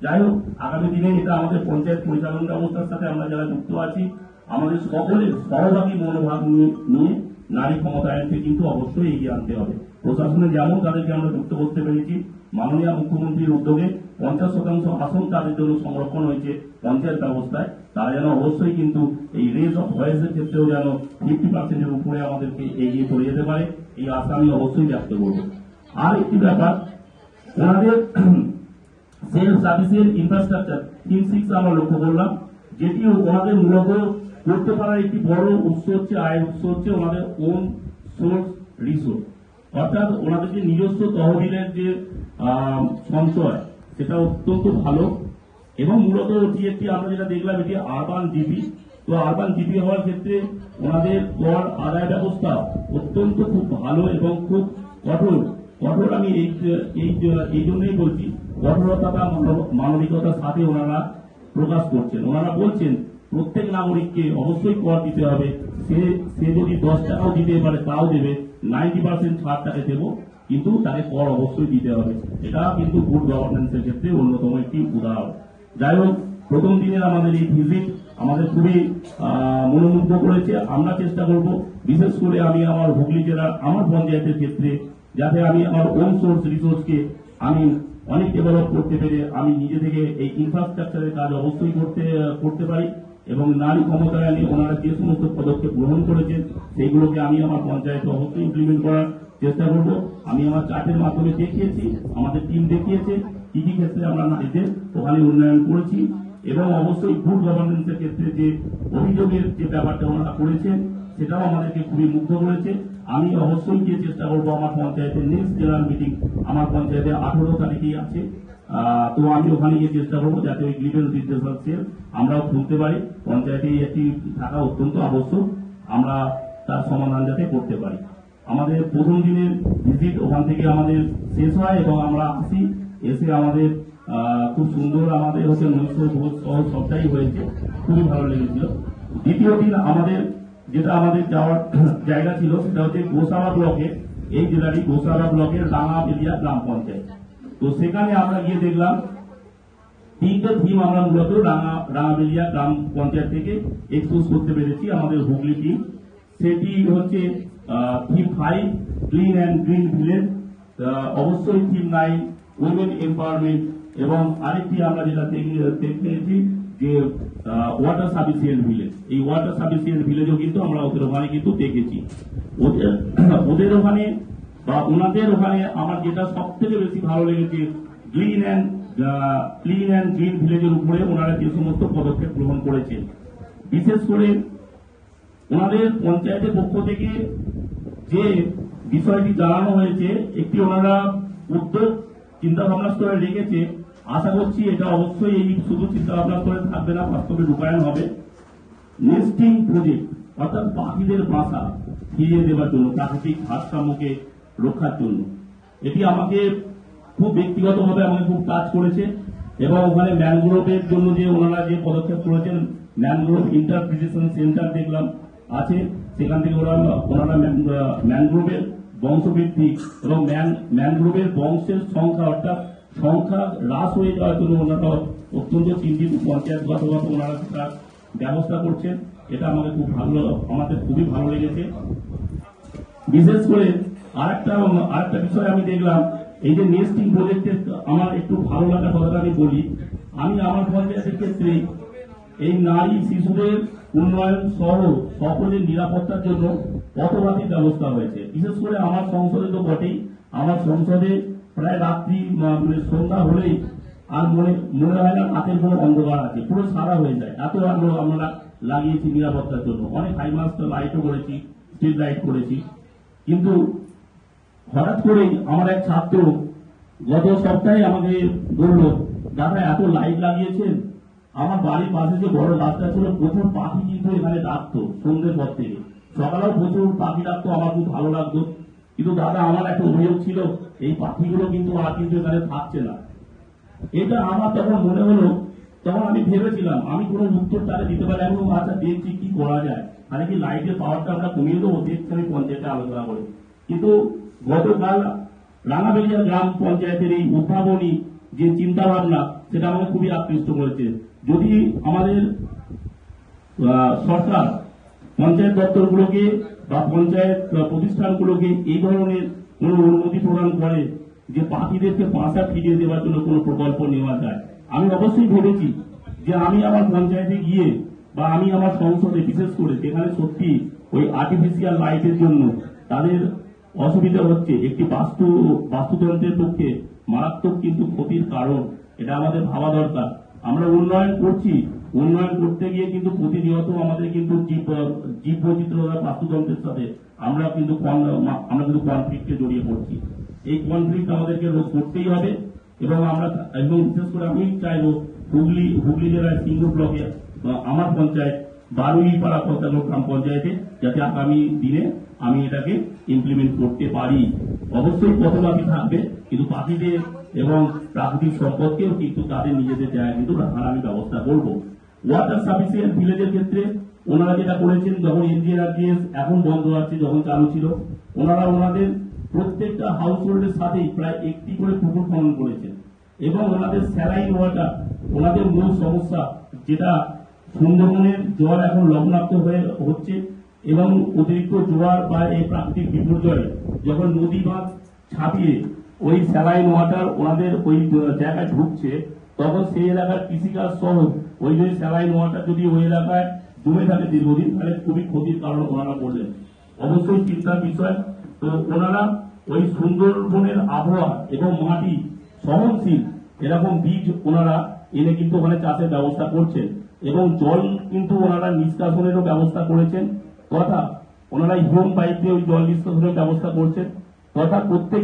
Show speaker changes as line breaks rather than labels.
যাই হোক, আগামী দিনে এটা আমাদের পঞ্চায়েত পরিচালন ব্যবস্থার সাথে আমরা যারা যুক্ত আছি, আমাদের সকলের সহভাগী মনোভাব নিয়ে নারী ক্ষমতায়নকে কিন্তু অবশ্যই এগিয়ে আনতে হবে। প্রশাসনে যেমন তাদেরকে আমরা যুক্ত করতে পেরেছি, মাননীয় মুখ্যমন্ত্রীর উদ্যোগে 50% আসন তাদের জন্য সংরক্ষণ হয়েছে পঞ্চায়েত ব্যবস্থায়, তারা যেন অবশ্যই কিন্তু এই রেজ অফ ভয়েসের ক্ষেত্রেও যেন 50% উপরে আমাদেরকে এগিয়ে চলে যেতে পারে, এই আশা আমি অবশ্যই ব্যক্ত করব। আর একটি ব্যাপার, ওনাদের সেলফ সার্ভিসের ইনফ্রাস্ট্রাকচার 3-6 আমরা লক্ষ্য করলাম, যেটি ওনাদের মূলত করতে পারার একটি বড় উৎস হচ্ছে, আয়ের উৎস হচ্ছে ওনাদের ওন সোর্স রিসোর্স, অর্থাৎ ওনাদের যে নিজস্ব তহবিলের যে সঞ্চয়, সেটা অত্যন্ত ভালো। এবং মূলত এটি একটি আমরা যেটা দেখলাম, এটি আরবান জিপি। তো আরবান জিপি হওয়ার ক্ষেত্রে ওনাদের কর আদায় ব্যবস্থা অত্যন্ত খুব ভালো এবং খুব কঠোর। আমি এই জন্যই বলছি, কঠোরতা বা মানবিকতার সাথে ওনারা প্রকাশ করছেন। ওনারা বলছেন প্রত্যেক নাগরিককে অবশ্যই কর দিতে হবে, সে যদি 10 টাকাও দিতে পারে তাও দেবে, 90% ছাড় তাকে দেবো, কিন্তু তাকে কর অবশ্যই দিতে হবে। এটা কিন্তু গুড গভর্নেন্সের ক্ষেত্রে অন্যতম একটি উদাহরণ। যাই হোক, প্রথম দিনের আমাদের এই ভিজিট আমাদের খুবই মনোমুগ্ধ করেছে। আমরা চেষ্টা করব, বিশেষ করে আমি আমার হুগলি জেলার আমার পঞ্চায়েতের ক্ষেত্রে, যাতে আমি আমার ওন সোর্স রিসোর্সকে আমি অনেক ডেভেলপ করতে পেরে আমি নিজে থেকে এই ইনফ্রাস্ট্রাকচারের কাজ অবশ্যই করতে পারি। এবং নারী ক্ষমতায়নে ওনারা যে সমস্ত পদক্ষেপ গ্রহণ করেছেন সেইগুলোকে আমি আমার পঞ্চায়েতে অবশ্যই ইমপ্লিমেন্ট করার চেষ্টা করব। আমি আমার চার্টের মাধ্যমে দেখিয়েছি, আমাদের টিম দেখিয়েছে কি কি ক্ষেত্রে আমরা নারীদের ওখানে উন্নয়ন করেছি। এবং অবশ্যই গুড গভর্নেন্সের ক্ষেত্রে যে অভিযোগের যে ব্যাপারটা ওনারা করেছেন, সেটাও আমাদেরকে খুবই মুগ্ধ করেছে। আমি অবশ্যই গিয়ে চেষ্টা করবো, আমার পঞ্চায়েতের নেক্সট জেনারেল মিটিং আমার পঞ্চায়েতে 18 তারিখেই আছে, তো আমি ওখানে গিয়ে চেষ্টা করবো যাতে ওই গ্রিভেন্স রিড্রেসাল সেল আমরাও খুলতে পারি। পঞ্চায়েতে একটি থাকা অত্যন্ত আবশ্যক, আমরা তার সমাধান যাতে করতে পারি। আমাদের প্রথম দিনের ভিজিট ওখান থেকে আমাদের শেষ হয় এবং আমরা আসি, এসে আমাদের খুব সুন্দর আমাদের হচ্ছে নৈশ ভোজ সহ সবটাই হয়েছে, খুবই ভালো লেগেছিল। দ্বিতীয় দিন আমাদের যেটা আমাদের যাওয়ার জায়গা ছিল সেটা হচ্ছে গোসাবা ব্লকে, এই জেলারই গোসাবা ব্লকের রাঙাবেলিয়া গ্রাম পঞ্চায়েত। তো সেখানে আমরা গিয়ে দেখলাম 3টে থিম আমরা মূলত রাঙাবেলিয়া গ্রাম পঞ্চায়েত থেকে এক্সপোজ করতে পেরেছি আমাদের হুগলি টিম। সেটি হচ্ছে theme 5 clean and green village, অবশ্যই থিম 9 উইমেন এম্পাওয়ারমেন্ট, এবং আরেকটি আমরা যেটা দেখেছি যে ওয়াটার সাফিসিয়েন্ট ভিলেজ। এই ওয়াটার সাফিসিয়েন্ট ভিলেজও কিন্তু আমরা ওদের ওখানে কিন্তু দেখেছি। ওদের ওখানে বা ওনাদের ওখানে আমার যেটা সব থেকে বেশি ভালো লেগেছে, ক্লিন অ্যান্ড গ্রিন ভিলেজের উপরে ওনারা যে সমস্ত পদক্ষেপ গ্রহণ করেছেন। বিশেষ করে ওনাদের পঞ্চায়েতের পক্ষ থেকে যে বিষয়টি জানানো হয়েছে, একটি ওনারা উদ্যোগ চিন্তা ভাবনা স্তরে রেখেছে। আশা করছি এটা অবশ্যই এই শুধু চিন্তা ভাবনা স্তরে থাকবে না, বাস্তবে রূপায়ণ হবে। নেস্টিং প্রজেক্ট, অর্থাৎ পাখিদের বাসা ফিরিয়ে দেওয়ার জন্য, প্রাকৃতিক ভারসাম্যকে রক্ষার জন্য। এটি আমাকে খুব ব্যক্তিগতভাবে আমাকে খুব টাচ করেছে। এবং ওখানে ম্যানগ্রোভের জন্য যে ওনারা যে পদক্ষেপ করেছেন, ম্যানগ্রোভ ইন্টারপ্রিটেশন সেন্টার দেখলাম আছে, সেখান থেকে ওনারা ম্যানগ্রোভের বংশবৃদ্ধি এবং ম্যানগ্রোভের বংশের সংখ্যা, অর্থাৎ সংখ্যা হ্রাস হয়ে যাওয়ার জন্য ওনারা অত্যন্ত চিন্তিত, পঞ্চায়েতগতভাবে ওনারা সেটা ব্যবস্থা করছেন। এটা আমাদের খুবই ভালো লেগেছে। বিশেষ করে আরেকটা বিষয় আমি দেখলাম, এই যে নেস্টিং প্রজেক্টের আমার একটু ভালো লাগার কথাটা আমি বলি। আমি আমার পঞ্চায়েতের ক্ষেত্রে এই নারী শিশুদের উন্নয়ন সহ সকলের নিরাপত্তার জন্য পথবাতির ব্যবস্থা হয়েছে। বিশেষ করে আমার সংসদে তো বটেই, আমার সংসদে প্রায় রাত্রি সন্ধ্যা হলেই আর মনে হয় না রাতের কোনো অন্ধকার আছে, পুরো সাদা হয়ে যায়, এত আলো আমরা লাগিয়েছি নিরাপত্তার জন্য। অনেক হাইমাস্ট লাইটও করেছি, স্ট্রিট লাইট করেছি। কিন্তু হঠাৎ করেই আমার এক ছাত্র গত সপ্তাহে আমাকে বললো, দাদা এত লাইট লাগিয়েছেন, আমার বাড়ির পাশে যে বড় রাস্তা ছিল প্রচুর পাখি কিন্তু এখানে ডাকতো সন্ধ্যের পর থেকে, সকালেও প্রচুর পাখি ডাকতো, আমার খুব ভালো লাগতো। কিন্তু দাদা আমার একটা অভিযোগ ছিল, এই পাখিগুলো কিন্তু আর কিন্তু এখানে থাকছে না। এটা আমার তখন মনে হলো, তখন আমি ভেবেছিলাম আমি কোনো উত্তর তারা দিতে পারি, এবং আচ্ছা দেখছি কি করা যায়, মানে কি লাইটের পাওয়ারটা আমরা কমিয়ে দেবো, দেখছি আমি পঞ্চায়েতে আলোচনা করি। কিন্তু গতকাল রাঙাবেলিয়া গ্রাম পঞ্চায়েতের এই উদ্ভাবনী যে চিন্তা ভাবনা, সেটা আমাকে খুবই আকৃষ্ট করেছে। যদি আমাদের সরকার পঞ্চায়েত দপ্তরগুলোকে বা পঞ্চায়েত প্রতিষ্ঠানগুলোকে এই ধরনের কোন অনুমতি প্রদান করে যে পাখিদেরকে বাসা ফিরিয়ে দেওয়ার জন্য কোনো প্রকল্প নেওয়া যায়, আমি অবশ্যই ভেবেছি যে আমি আমার পঞ্চায়েতে গিয়ে বা আমি আমার সংসদে, বিশেষ করে যেখানে সত্যি ওই আর্টিফিশিয়াল লাইটের জন্য তাদের অসুবিধা হচ্ছে, একটি বাস্তুতন্ত্রের পক্ষে মারাত্মক কিন্তু ক্ষতির কারণ, এটা আমাদের ভাবা দরকার। আমরা উন্নয়ন করছি, উন্নয়ন করতে গিয়ে কিন্তু প্রতিনিয়ত আমাদের কিন্তু জীব বৈচিত্র্য বাস্তুতন্ত্রের সাথে আমরা কিন্তু কনফ্লিক্টে জড়িয়ে পড়ছি। এই কনফ্লিক্ট আমাদেরকে রোধ করতেই হবে এবং বিশেষ করে আমি চাইবো হুগলি জেলার সিঙ্গুর ব্লকে আমার পঞ্চায়েত বারুইপাড়া গ্রাম পঞ্চায়েতে যাতে আগামী দিনে আমি এটাকে ইমপ্লিমেন্ট করতে পারি। অবশ্যই পথবাদী থাকবে, কিন্তু পাখিদের এবং প্রাকৃতিক সম্পদকেও কিন্তু তাদের নিজেদের জায়গায় কিন্তু রাখার আমি ব্যবস্থা করব। ওয়াটার সাফিসিয়েন্ট ভিলেজের ক্ষেত্রে ওনারা যেটা করেছেন, যখন এনজিআরজিএস এখন বন্ধ আছে, যখন চালু ছিল, ওনারা ওনাদের প্রত্যেকটা হাউস হোল্ডের সাথেই প্রায় একটি করে পুকুর খনন করেছেন এবং ওনাদের স্যালাইন ওয়াটার, ওনাদের মূল সমস্যা যেটা সুন্দরবনের জল এখন লবণাক্ত হয়ে হচ্ছে এবং অতিরিক্ত জোয়ার বা এই প্রাকৃতিক বিপর্যয়ে যখন নদী বাঁধ ছাপিয়ে ওই স্যালাইন ওয়াটার ওনাদের ওই জায়গায় ঢুকছে, তখন সেই এলাকার কৃষিকাজ সহ ওই যে স্যালাইন ওয়াটার যদি ওই এলাকায় জমে থাকে দীর্ঘদিন, তাহলে খুবই ক্ষতির কারণ ওনারা বললেন। অবশ্যই চিন্তার বিষয়। তো ওনারা ওই সুন্দরবনের আবহাওয়া এবং মাটি সহনশীল এরকম বীজ ওনারা এনে কিন্তু ওখানে চাষের ব্যবস্থা করছেন এবং জল কিন্তু ওনারা নিষ্কাশনেরও ব্যবস্থা করেছেন, তথা ওনারা হিউম পাইপ দিয়ে ওই জল নিষ্কাশনের ব্যবস্থা করছেন, তথা প্রত্যেক